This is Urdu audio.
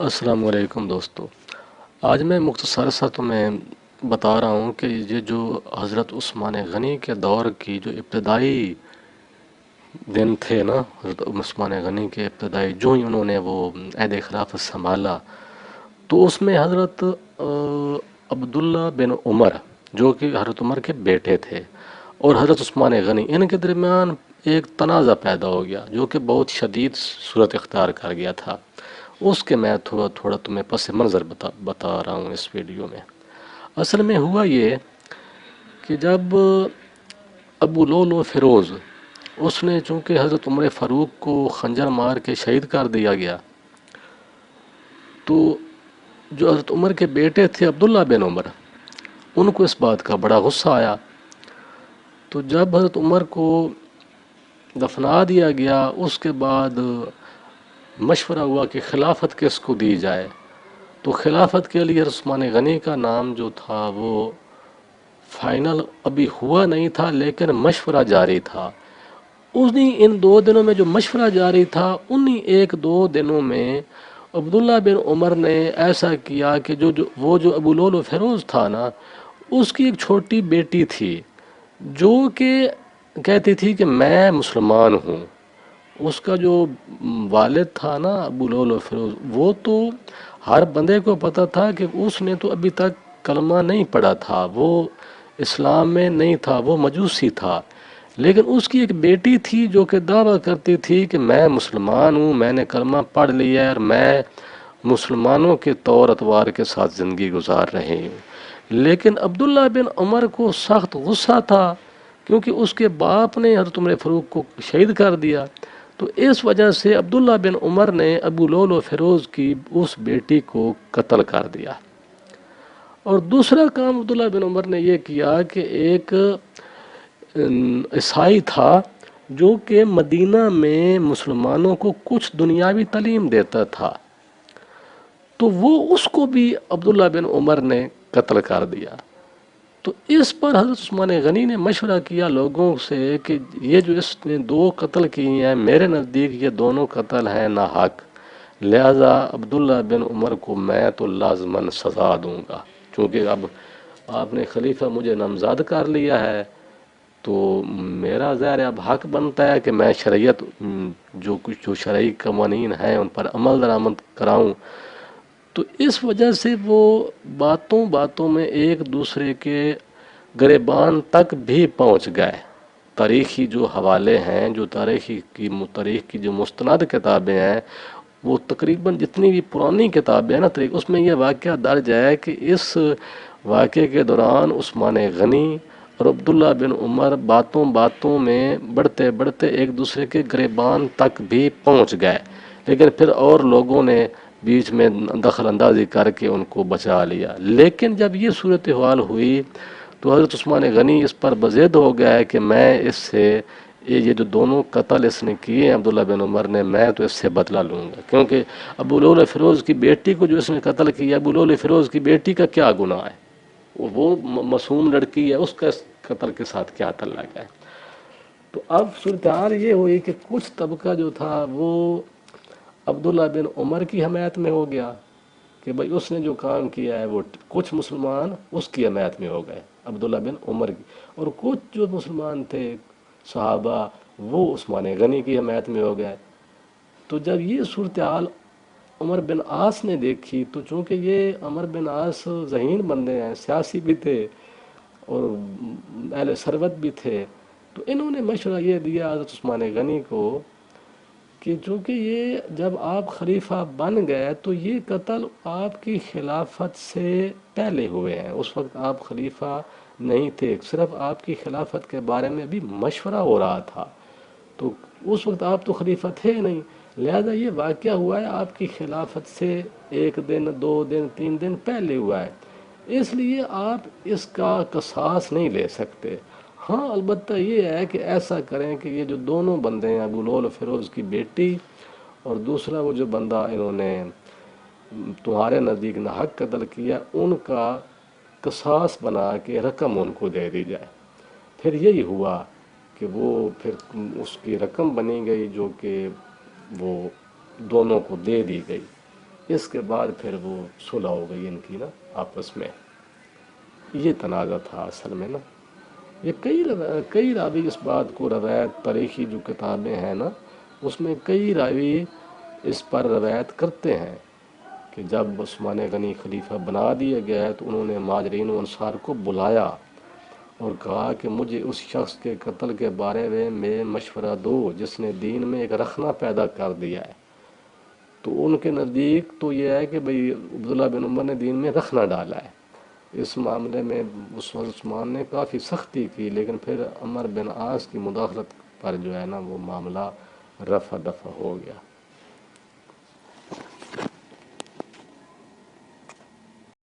السلام علیکم دوستو، آج میں مختصر سا تمہیں بتا رہا ہوں کہ یہ جو حضرت عثمان غنی کے دور کی جو ابتدائی دن تھے نا، حضرت عثمان غنی کے ابتدائی جو ہی انہوں نے وہ عہد خلافت سنبھالا، تو اس میں حضرت عبداللہ بن عمر جو کہ حضرت عمر کے بیٹے تھے اور حضرت عثمان غنی، ان کے درمیان ایک تنازع پیدا ہو گیا جو کہ بہت شدید صورت اختیار کر گیا تھا۔ اس کے میں تھوڑا تمہیں پس منظر بتا رہا ہوں اس ویڈیو میں۔ اصل میں ہوا یہ کہ جب ابو لولو فیروز، اس نے چونکہ حضرت عمر فاروق کو خنجر مار کے شہید کر دیا گیا، تو جو حضرت عمر کے بیٹے تھے عبداللہ بن عمر، ان کو اس بات کا بڑا غصہ آیا۔ تو جب حضرت عمر کو دفنا دیا گیا، اس کے بعد مشورہ ہوا کہ خلافت کس کو دی جائے، تو خلافت کے لیے عثمان غنی کا نام جو تھا وہ فائنل ابھی ہوا نہیں تھا، لیکن مشورہ جاری تھا۔ ان 2 دنوں میں جو مشورہ جاری تھا، انہی 1-2 دنوں میں عبداللہ بن عمر نے ایسا کیا کہ وہ جو ابو لولو فیروز تھا نا، اس کی ایک چھوٹی بیٹی تھی جو کہ کہتی تھی کہ میں مسلمان ہوں۔ اس کا جو والد تھا نا ابو لولو فیروز، وہ تو ہر بندے کو پتہ تھا کہ اس نے تو ابھی تک کلمہ نہیں پڑھا تھا، وہ اسلام میں نہیں تھا، وہ مجوسی تھا، لیکن اس کی ایک بیٹی تھی جو کہ دعویٰ کرتی تھی کہ میں مسلمان ہوں، میں نے کلمہ پڑھ لیا ہے اور میں مسلمانوں کے طور اطوار کے ساتھ زندگی گزار رہی ہوں۔ لیکن عبداللہ بن عمر کو سخت غصہ تھا کیونکہ اس کے باپ نے حضرت عمر فاروق کو شہید کر دیا، تو اس وجہ سے عبداللہ بن عمر نے ابو لولو فیروز کی اس بیٹی کو قتل کر دیا۔ اور دوسرا کام عبداللہ بن عمر نے یہ کیا کہ ایک عیسائی تھا جو کہ مدینہ میں مسلمانوں کو کچھ دنیاوی تعلیم دیتا تھا، تو وہ اس کو بھی عبداللہ بن عمر نے قتل کر دیا۔ تو اس پر حضرت عثمان غنی نے مشورہ کیا لوگوں سے کہ یہ جو اس نے 2 قتل کیے ہیں، میرے نزدیک یہ دونوں قتل ہیں ناحق، لہذا عبداللہ بن عمر کو میں تو لازماً سزا دوں گا، چونکہ اب آپ نے خلیفہ مجھے نامزد کر لیا ہے، تو میرا ظاہر اب حق بنتا ہے کہ میں شریعت جو شرعی قوانین ہیں ان پر عمل درآمد کراؤں۔ تو اس وجہ سے وہ باتوں میں ایک دوسرے کے گریبان تک بھی پہنچ گئے۔ تاریخی جو حوالے ہیں، جو تاریخ کی جو مستند کتابیں ہیں، وہ تقریباً جتنی بھی پرانی کتابیں ہیں نا تاریخ، اس میں یہ واقعہ درج ہے کہ اس واقعے کے دوران عثمان غنی اور عبداللہ بن عمر باتوں میں بڑھتے ایک دوسرے کے گریبان تک بھی پہنچ گئے، لیکن پھر اور لوگوں نے بیچ میں دخل اندازی کر کے ان کو بچا لیا۔ لیکن جب یہ صورتحال ہوئی تو حضرت عثمان غنی اس پر بضد ہو گیا ہے کہ میں اس سے یہ جو دونوں قتل اس نے کیے ہیں عبداللہ بن عمر نے، میں تو اس سے بدلہ لوں گا، کیونکہ ابو لولو فیروز کی بیٹی کو جو اس نے قتل کیا، ابو لولو فیروز کی بیٹی کا کیا گناہ ہے؟ وہ معصوم لڑکی ہے، اس کا اس قتل کے ساتھ کیا تعلق ہے؟ تو اب صورتحال یہ ہوئی کہ کچھ طبقہ جو تھا وہ عبداللہ بن عمر کی حمایت میں ہو گیا کہ بھئی اس نے جو کام کیا ہے، وہ کچھ مسلمان اس کی حمایت میں ہو گئے عبداللہ بن عمر کی، اور کچھ جو مسلمان تھے صحابہ وہ عثمان غنی کی حمایت میں ہو گئے۔ تو جب یہ صورتحال عمر بن عاص نے دیکھی، تو چونکہ یہ عمر بن عاص ذہین بندے ہیں، سیاسی بھی تھے اور اہل ثروت بھی تھے، تو انہوں نے مشورہ یہ دیا حضرت عثمان غنی کو کہ چونکہ یہ جب آپ خلیفہ بن گئے تو یہ قتل آپ کی خلافت سے پہلے ہوئے ہیں، اس وقت آپ خلیفہ نہیں تھے، صرف آپ کی خلافت کے بارے میں بھی مشورہ ہو رہا تھا، تو اس وقت آپ تو خلیفہ تھے نہیں، لہذا یہ واقعہ ہوا ہے آپ کی خلافت سے 1 دن 2 دن 3 دن پہلے ہوا ہے، اس لیے آپ اس کا قصاص نہیں لے سکتے۔ ہاں البتہ یہ ہے کہ ایسا کریں کہ یہ جو دونوں بندے ہیں، ابو لولو فیروز کی بیٹی اور دوسرا وہ جو بندہ انہوں نے تمہارے نزدیک ناحق قتل کیا، ان کا قصاص بنا کے رقم ان کو دے دی جائے۔ پھر یہی ہوا کہ وہ پھر اس کی رقم بنی گئی جو کہ وہ دونوں کو دے دی گئی۔ اس کے بعد پھر وہ صلح ہو گئی ان کی نا آپس میں. یہ تنازع تھا اصل میں نا. یہ کئی راوی اس بات کو روایت تاریخی جو کتابیں ہیں نا اس میں کئی راوی اس پر روایت کرتے ہیں کہ جب عثمان غنی خلیفہ بنا دیا گیا ہے تو انہوں نے مہاجرین و انصار کو بلایا اور کہا کہ مجھے اس شخص کے قتل کے بارے میں مشورہ دو جس نے دین میں ایک رخنہ پیدا کر دیا ہے. تو ان کے نزدیک تو یہ ہے کہ بھئی عبداللہ بن عمر نے دین میں رخنہ ڈالا ہے. اس معاملے میں عثمان نے کافی سختی کی لیکن پھر عمر بن عاص کی مداخلت پر جو ہے نا وہ معاملہ رفع دفع ہو گیا.